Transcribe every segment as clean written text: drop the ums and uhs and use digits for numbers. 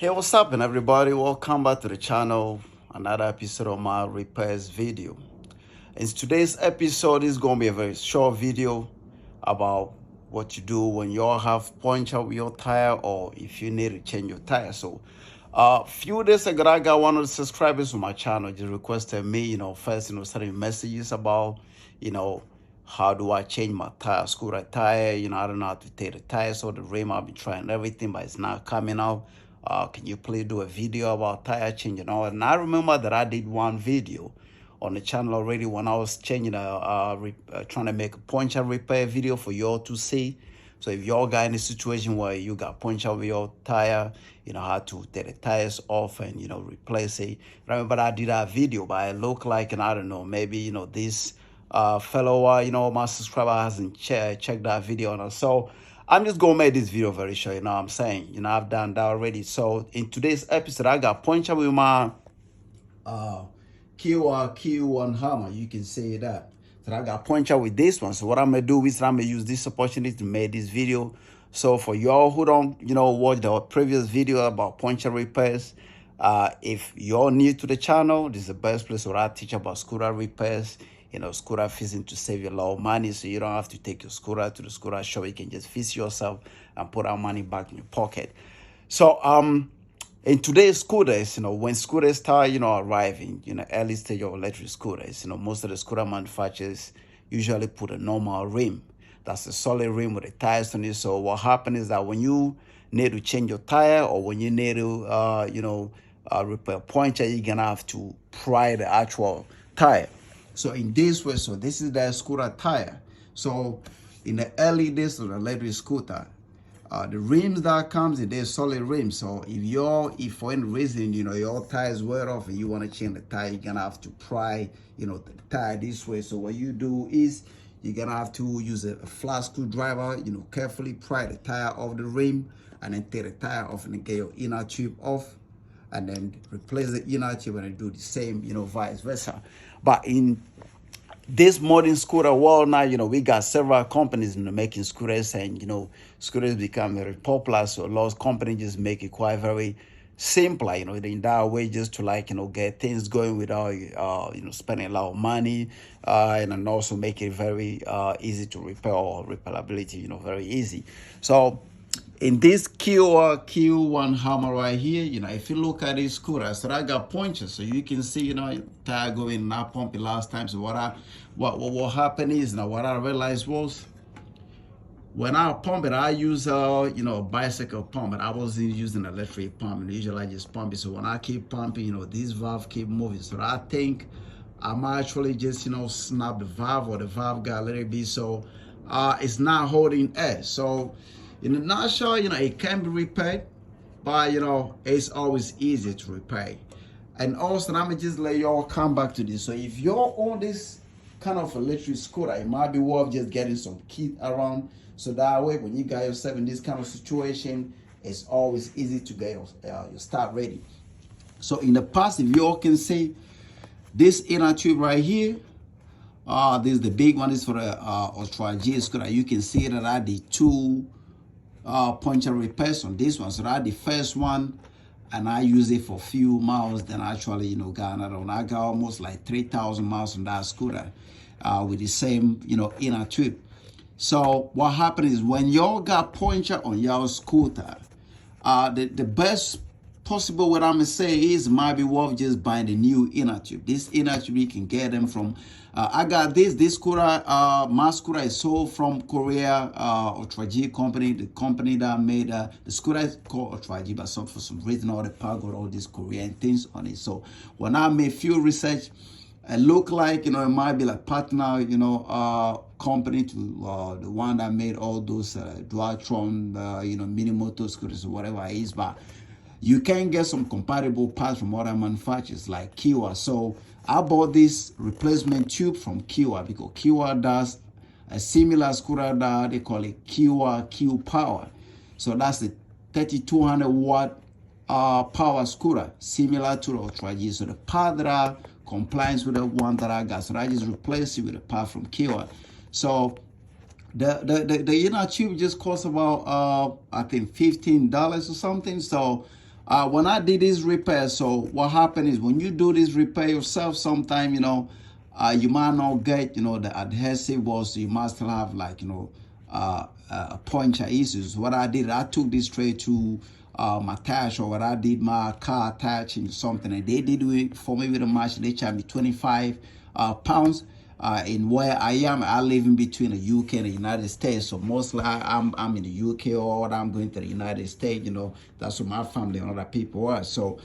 Hey, what's up, and everybody? Welcome back to the channel. Another episode of my repairs video. In today's episode is going to be a very short video about what you do when you all have puncture with your tire or if you need to change your tire. So, a few days ago, I got one of the subscribers to my channel just requested me, first, sending messages about, you know, how do I change my tire, scooter tire? I don't know how to take the tire, so the rim, I've been trying everything, but it's not coming out. Can you please do a video about tire change and all? And I remember that I did one video on the channel already when I was changing trying to make a puncture repair video for y'all to see. So if y'all got in a situation where you got puncture with your tire, you know how to take the tires off and replace it. Remember I did that video, but it looked like, and I don't know, maybe this fellow my subscriber hasn't checked that video on us. So I'm just gonna make this video very short. What I'm saying, I've done that already. So in today's episode, I got puncture with my Q1 hammer. You can say that. So I got puncture with this one. So what I'm gonna do is I'm gonna use this opportunity to make this video. So for y'all who don't watch the previous video about puncture repairs, if you're new to the channel, this is the best place where I teach about scooter repairs. Scooter fixing to save you a lot of money, so you don't have to take your scooter to the scooter shop. You can just fix yourself and put our money back in your pocket. So in today's scooters, when scooters start, arriving, early stage of electric scooters, most of the scooter manufacturers usually put a normal rim. That's a solid rim with the tires on it. So what happens is that when you need to change your tire or when you need to, repair puncture, you're gonna have to pry the actual tire. So in this way, so this is the scooter tire. So in the early days of the electric scooter, the rims that comes in, they're solid rims. So if for any reason, your tires wear off and you want to change the tire, you're gonna have to pry, the tire this way. So what you do is you're gonna have to use a flat screwdriver, carefully pry the tire off the rim and then take the tire off and then get your inner tube off and then replace the inner tube and do the same, vice versa. But in this modern scooter world now, we got several companies making scooters, and scooters become very popular. So a lot of companies just make it quite very simple, in that way, just to get things going without spending a lot of money, and then also make it very easy to repair, or repairability, very easy. So in this Q1 hammer right here, if you look at this scooter, so I got punctures, so you can see, tire going not pumping last time. So what happened is, now what I realized was, when I pump it, I use a bicycle pump, and I wasn't using electric pump. And usually I just pump it. So when I keep pumping, this valve keep moving. So I think I'm actually just snap the valve, or the valve got a little bit, so it's not holding air. So in a nutshell, it can be repaired, but it's always easy to repair. And also, I'm gonna just let y'all come back to this. So if you're on this kind of electric scooter, it might be worth just getting some kit around, so that way when you got yourself in this kind of situation, it's always easy to get your start ready. So in the past, if y'all can see this inner tube right here, this is the big one. This is for the Ultra G scooter. You can see that I did two puncture repairs on this one. So that the first one, and I use it for a few miles, then actually got another one. I got almost like 3,000 miles on that scooter with the same inner tube. So what happened is, when y'all got puncture on your scooter, the best possible, what I'm gonna say is, might be worth just buying the new inner tube. This inner tube, you can get them from I got this scooter, my scooter is sold from Korea, Ultra G company. The company that made the scooter is called Ultra G, but for some reason all the power got all these Korean things on it. So when I made few research, it looked like it might be like partner company to the one that made all those Dualtron mini motor scooters or whatever it is, but you can get some compatible parts from other manufacturers like Kiwa. So I bought this replacement tube from Kiwa because Kiwa does a similar scooter that they call it Kiwa Q Power. So that's the 3200 watt power scooter, similar to the Ultra G. So the part that I compliance with the one that I got, so I just replaced it with a part from Kiwa. So the inner tube just costs about I think $15 or something. So when I did this repair, so what happened is when you do this repair yourself, sometime, you might not get, the adhesive was, you might still have like, puncture issues. What I did, I took this straight to my attach, or what I did, my car attaching something, and they did it for me with a machine. They charged me 25 pounds. In where I am, I live in between the UK and the United States. So mostly I'm in the UK, or I'm going to the United States. That's where my family and other people are. So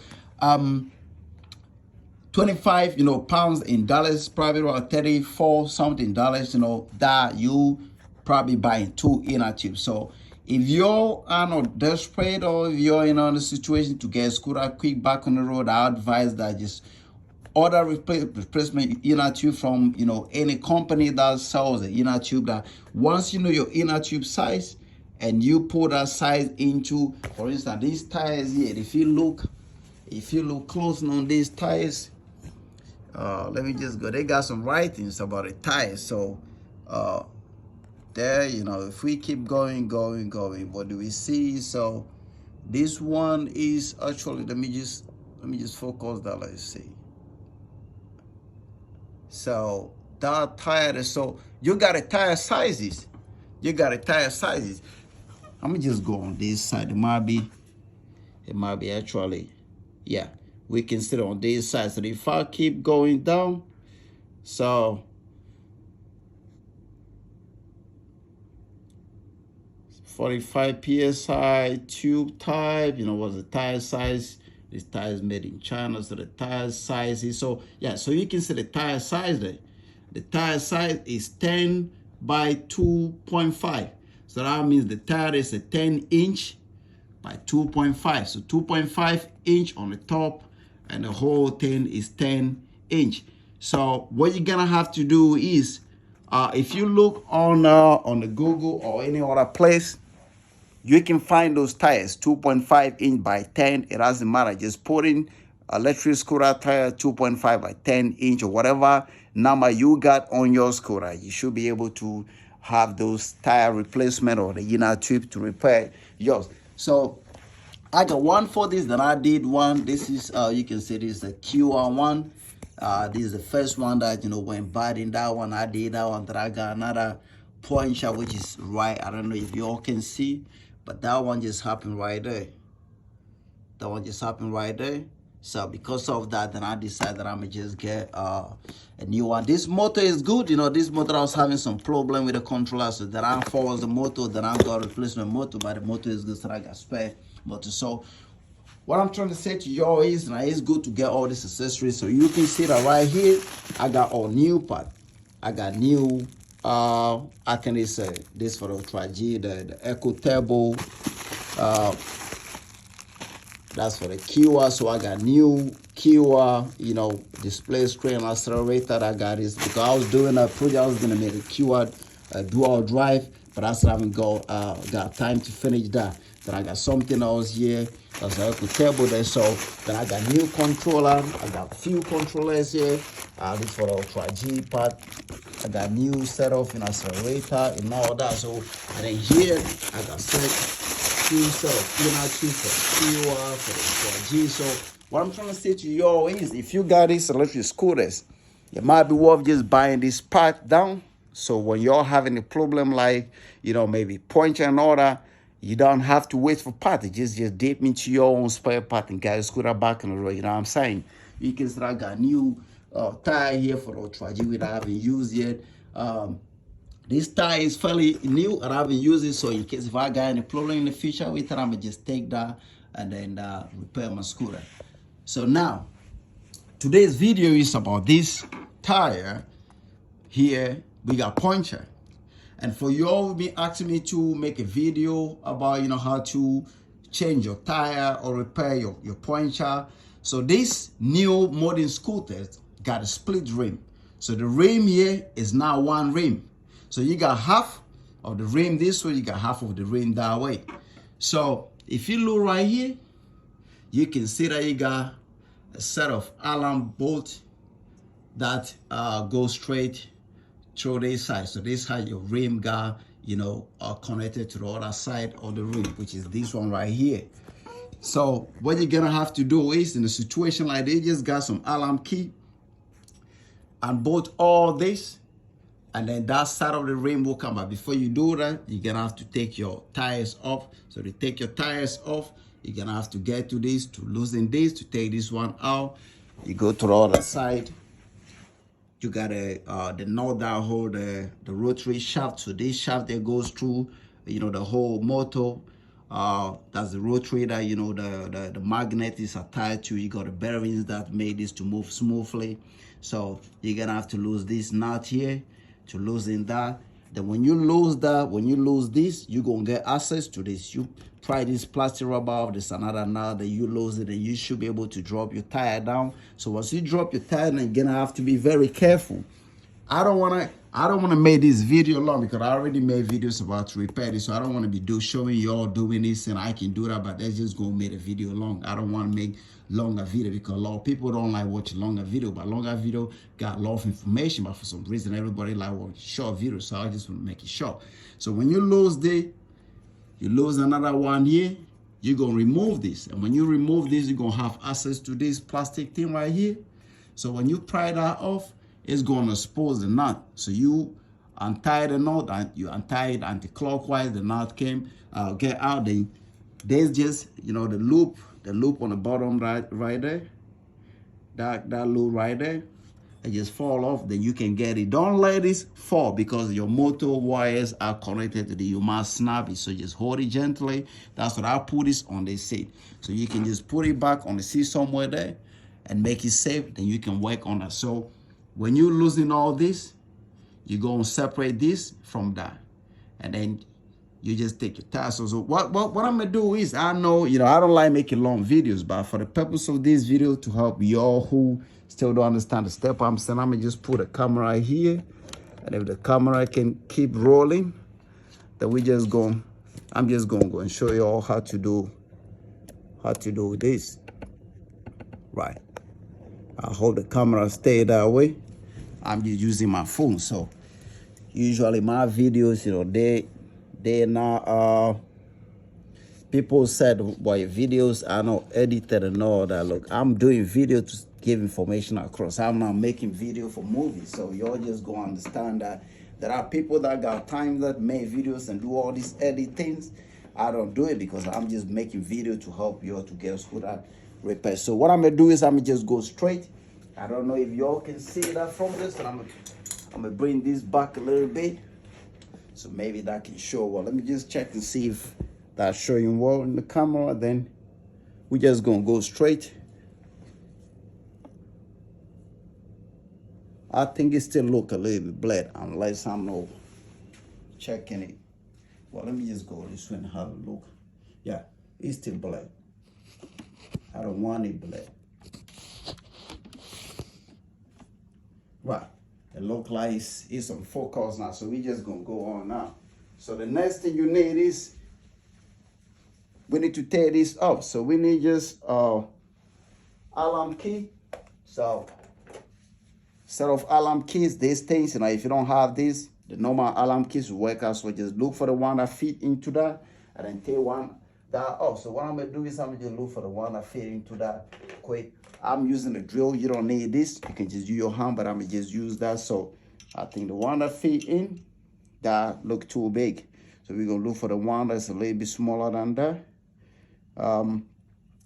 25 pounds in dollars, probably around 34 something dollars, that you probably buying 2 inner tubes. So if you're not desperate, or if you're in a situation to get a scooter quick back on the road, I advise that just order replacement inner tube from any company that sells the inner tube. That once you know your inner tube size and you put that size into, for instance, these tires here, if you look close on these tires, let me just go, they got some writings about the tires. So there, if we keep going, what do we see? So this one is actually, let me just focus that. Let's see. So that tire, so you got a tire sizes. I'm gonna just go on this side. It might be actually, yeah, we can sit on this side. So if I keep going down, so 45 psi tube type, what's the tire size? This tire is made in China, so the tire size is, so yeah, so you can see the tire size there. The tire size is 10 by 2.5. So that means the tire is a 10 inch by 2.5. So 2.5 inch on the top, and the whole thing is 10 inch. So what you're gonna have to do is, if you look on the Google or any other place, you can find those tires 2.5 inch by 10. It doesn't matter. Just put in electric scooter tire 2.5 by 10 inch, or whatever number you got on your scooter. You should be able to have those tire replacement or the inner tube to repair yours. So I got one for this, then I did one. This is, you can see this is the QR1. This is the first one that, went bad in that one. I did that one. Then I got another puncture, which is right. I don't know if you all can see, but that one just happened right there. So because of that, then I decided that I'm gonna just get a new one. This motor is good. This motor, I was having some problem with the controller, so that I forward the motor, then I got a replacement motor, but the motor is good, so I got spare motor. So what I'm trying to say to y'all is, now it's good to get all these accessories. So you can see that right here, I got all new part. I got new, I think it's this for the Ultra G, the Echo Turbo. That's for the Kia. So I got new Kia, display screen, accelerator. I got this because I was doing a project. I was gonna make a Kia dual drive, but I still haven't got time to finish that. Then I got something else here. That's a Echo Turbo there. So then I got new controller. I got few controllers here. This for the Ultra G part. I got new setup in accelerator and all that. So and then here I got two set of inner tube for QR, for the Ultra G. So what I'm trying to say to y'all is, if you got these electric scooters, it might be worth just buying this part down. So when you're having a problem like, maybe puncture and all that, you don't have to wait for parts. Just dip into your own spare part and get a scooter back on the road. You know what I'm saying? You can see I got new tire here for the Ultra G, which I haven't used yet. This tire is fairly new and I haven't used it, so in case if I got any problem in the future with it, I'm gonna just take that and then repair my scooter. So now, today's video is about this tire here. We got puncture. And for you all, be asking me to make a video about, how to change your tire or repair your puncture. So this new modern scooters got a split rim. So the rim here is now one rim. So you got half of the rim this way, you got half of the rim that way. So if you look right here, you can see that you got a set of Allen bolts that go straight through this side. So this how your rim got, are connected to the other side of the rim, which is this one right here. So what you're gonna have to do is, in a situation like this, just got some Allen key and bolt all this, and then that side of the rim will come out. Before you do that, you're gonna have to take your tires off. So to take your tires off, you're gonna have to get to this, to loosen this, to take this one out. You go to the other side. You got the nut that hold the rotary shaft. So this shaft that goes through, the whole motor. That's the rotary that, the magnet is attached to. You got the bearings that made this to move smoothly. So you're gonna have to lose this nut here to loosen that. Then when you lose this, you're gonna get access to this. You pry this plastic rubber off, this another nut, then you lose it, and you should be able to drop your tire down. So once you drop your tire down, you're gonna have to be very careful. I don't wanna make this video long because I already made videos about to repair this. So I don't wanna be showing you all doing this, and I can do that, but that's just gonna make the video long. I don't wanna make longer video because a lot of people don't like watching longer video, but longer video got a lot of information, but for some reason everybody like watching short videos, so I just want to make it short. So when you lose another one here, you're gonna remove this, and when you remove this, you're gonna have access to this plastic thing right here. So when you pry that off, it's gonna expose the nut. So you untie the knot, and you untie it anti-clockwise, the knot came get out. Then there's just the loop on the bottom right there, that loop right there, and just fall off. Then you can get it. Don't let this fall because your motor wires are connected to the, you must snap it. So just hold it gently. That's what I put this on the seat. So you can just put it back on the seat somewhere there and make it safe. Then you can work on it. So when you loosen all this, you're going to separate this from that, and then you just take your tire. So what I'm gonna do is, I know, I don't like making long videos, but for the purpose of this video, to help y'all who still don't understand the step I'm saying, I'm gonna just put a camera here, and if the camera can keep rolling, then I'm just gonna go and show you all how to do this. Right. I hope the camera stay that way. I'm just using my phone, so usually my videos, they're not, people said, boy, videos are not edited and all that. Look, I'm doing video to give information across. I'm not making video for movies. So y'all just go understand that there are people that got time that make videos and do all these edit things. I don't do it because I'm just making video to help y'all to get us good at repair. So what I'm gonna do is I'm gonna just go straight. I don't know if y'all can see that from this, but I'm gonna bring this back a little bit, so maybe that can show well. Let me just check and see if that's showing well in the camera. Then we're just gonna go straight. I think it still look a little bit blurred unless I'm not checking it. Well, let me just go this way and have a look. Yeah, it's still blurred. I don't want it blurred. Right, it look like it's on focus now, so we just gonna go on now. So the next thing you need is, we need to tear this up. So we need just Allen key. So instead of Allen keys, these things, if you don't have this, the normal Allen keys will work out. So just look for the one that fit into that, and then tear that up. So what I'm gonna do is I'm gonna just look for the one that fit into that quick. I'm using a drill. You don't need this. You can just use your hand, but I'm gonna just use that. So I think the one that fit in, that look too big. So we're gonna look for the one that's a little bit smaller than that.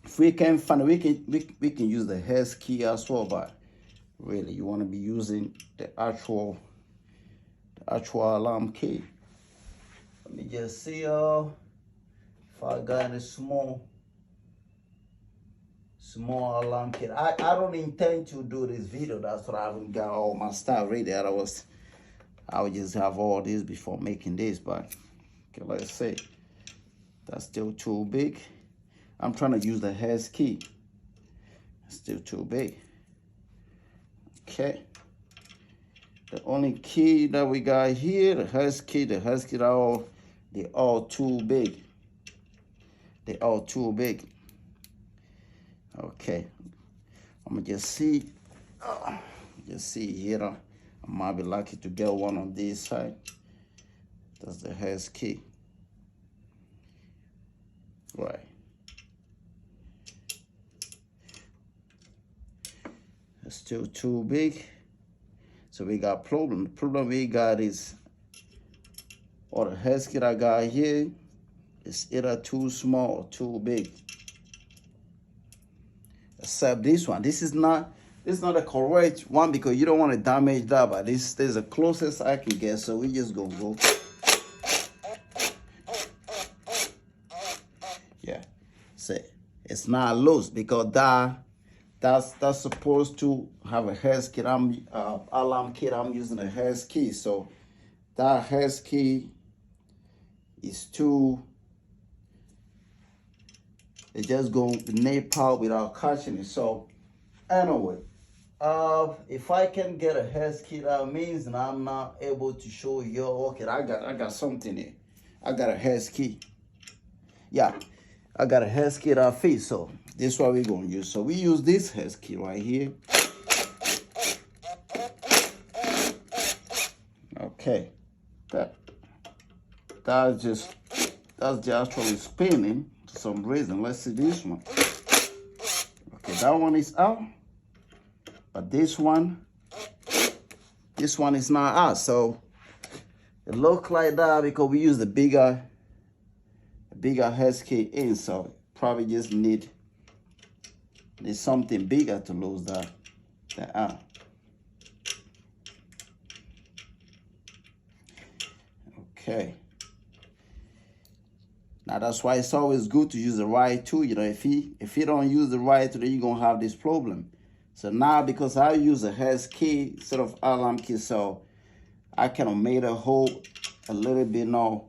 If we can find it, we can use the hex key as well, but really you want to be using the actual alarm key. Let me just see if I got a small alarm kit. I don't intend to do this video. That's what I haven't got all my stuff ready. I would just have all this before making this, but okay, let's say that's still too big. I'm trying to use the hex key. It's still too big. Okay. The only key that we got here, the hex key, they're all too big. They're all too big. Okay, I'm gonna just see here. I might be lucky to get one on this side. That's the hex key. Right. still too big. So we got problem. The problem we got is all the head kit I got here is either too small or too big. Except this one. This is not a correct one because you don't want to damage that, but this is the closest I can get. So we just gonna go. Yeah. See, it's not loose because that's supposed to have a hair kit. Alarm kit. I'm using a hair key, so that hair key is too. It's just going to nip out without catching it. So anyway, if I can get a hair kit, that means and I'm not able to show you. Okay, I got something here. I got a hair key. Yeah, I got a hair kit that fits. So this is what we're gonna use. So we use this hair kit right here. Okay, that's just actually spinning for some reason. Let's see this one. Okay, that one is out, but this one is not out. So it looks like that because we use the bigger head kit in. So probably just need something bigger to lose that out. Okay. Now that's why it's always good to use the right tool. You know, if you don't use the right tool, then you're gonna have this problem. So now because I use a hair key instead of alarm key, so I kind of made a hole a little bit not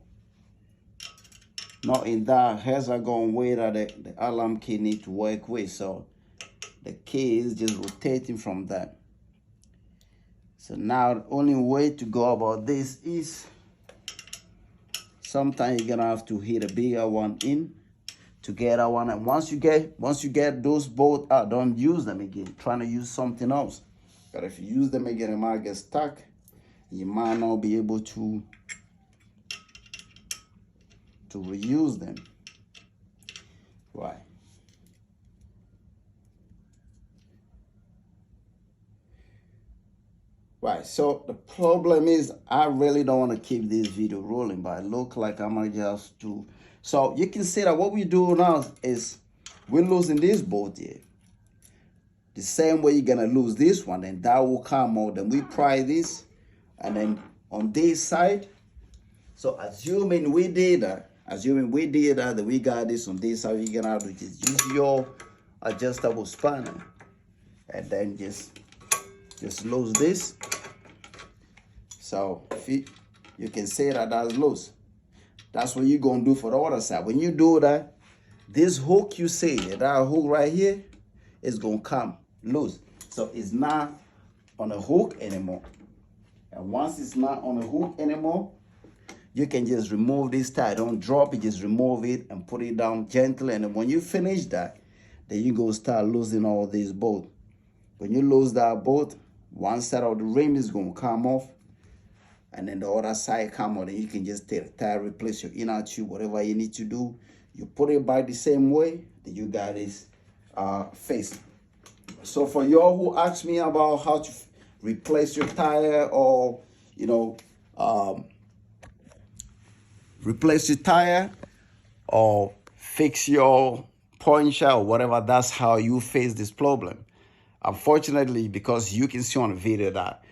in that. Hairs are going way that the alarm key need to work with. So the key is just rotating from that. So now the only way to go about this is sometimes you're gonna have to hit a bigger one in to get that one. And once you get those both out, don't use them again. Trying to use something else. But if you use them again, it might get stuck. You might not be able to reuse them. Right. Right, so the problem is I really don't want to keep this video rolling, but it looks like I'm gonna just do. So you can see that what we do now is we're losing this bolt here. The same way you're gonna lose this one, and that will come out. Then we pry this, and then on this side. So assuming we did that, that we got this on this side, you're gonna have to just use your adjustable spanner, and then just lose this. So you can say that's loose. That's what you're gonna do for the other side. When you do that, this hook you see, that hook right here is gonna come loose. So it's not on a hook anymore. And once it's not on a hook anymore, you can just remove this tie. Don't drop it, just remove it and put it down gently. And then when you finish that, then you go start losing all these bolts. When you lose that bolt, one side of the rim is gonna come off, and then the other side come out, and you can just take the tire, replace your inner tube, whatever you need to do. You put it back the same way that you got this face. So for y'all who ask me about how to replace your tire, or replace your tire or fix your puncture or whatever, that's how you face this problem. Unfortunately, because you can see on the video that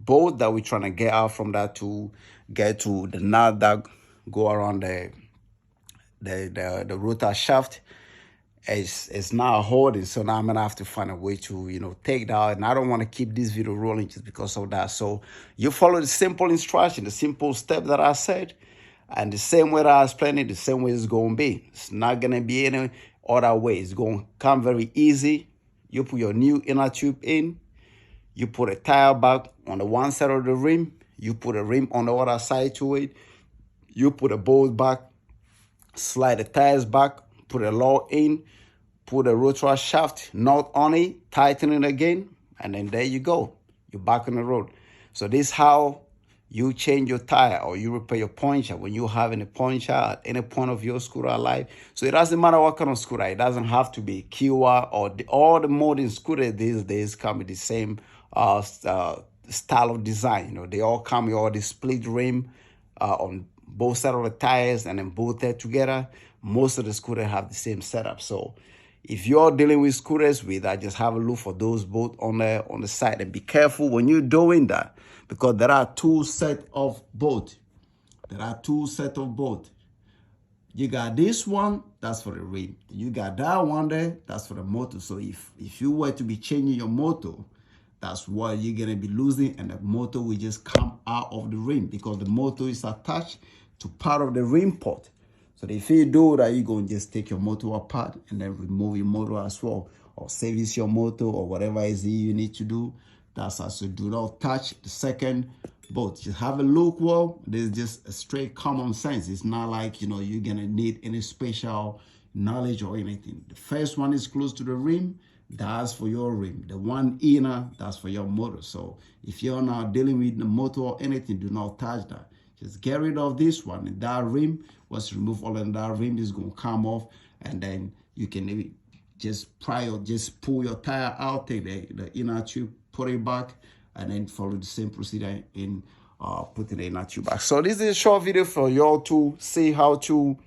bolt that we're trying to get out from that to get to the nut that go around the rotor shaft is not holding. So now I'm gonna have to find a way to take that out. And I don't want to keep this video rolling just because of that. So you follow the simple instruction, the simple step that I said, and the same way that I explained it, the same way it's gonna be. It's not gonna be any other way. It's gonna come very easy. You put your new inner tube in, you put a tire back on the one side of the rim, you put a rim on the other side to it, you put a bolt back, slide the tires back, put a lock in, put a rotor shaft nut on it, tighten it again, and then there you go. You're back on the road. So this is how you change your tire or you repair your puncture when you're having a puncture at any point of your scooter life. So it doesn't matter what kind of scooter. It doesn't have to be Kiwa or all the modern scooters these days come with the same style of design. You know, they all come with all the split rim on both sides of the tires and then both there together. Most of the scooters have the same setup. So if you're dealing with scooters with that, just have a look for those both on the side and be careful when you're doing that, because there are two sets of both. There are two sets of both. You got this one, that's for the rim. You got that one there, that's for the motor. So if you were to be changing your motor, that's what you're gonna be losing, and the motor will just come out of the rim because the motor is attached to part of the rim port. So if you do that, you're gonna just take your motor apart and then remove your motor as well, or service your motor or whatever it is you need to do. That's also do not touch the second bolt. Just have a look. Well, there's just a straight common sense. It's not like, you know, you're gonna need any special knowledge or anything. The first one is close to the rim, that's for your rim. The one inner, that's for your motor. So if you're not dealing with the motor or anything, do not touch that. Just get rid of this one. And that rim, once you remove all of that rim, is going to come off, and then you can just pull your tire out, take the inner tube, put it back, and then follow the same procedure in putting the inner tube back. So this is a short video for y'all to see how to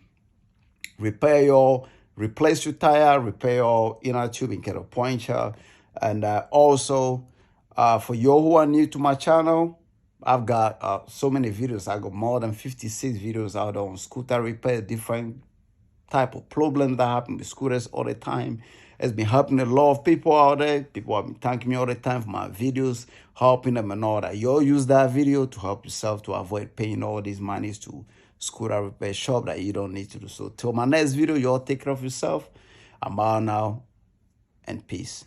replace your tire, repair your inner tube in case of puncture. And also for you who are new to my channel, I've got so many videos. I got more than 56 videos out on scooter repair, different type of problems that happen with scooters all the time. It's been helping a lot of people out there. People have been thanking me all the time for my videos, helping them and all that. You'll use that video to help yourself to avoid paying all these monies to scooter repair shop that you don't need to do. So till my next video, y'all take care of yourself. I'm out now, and peace.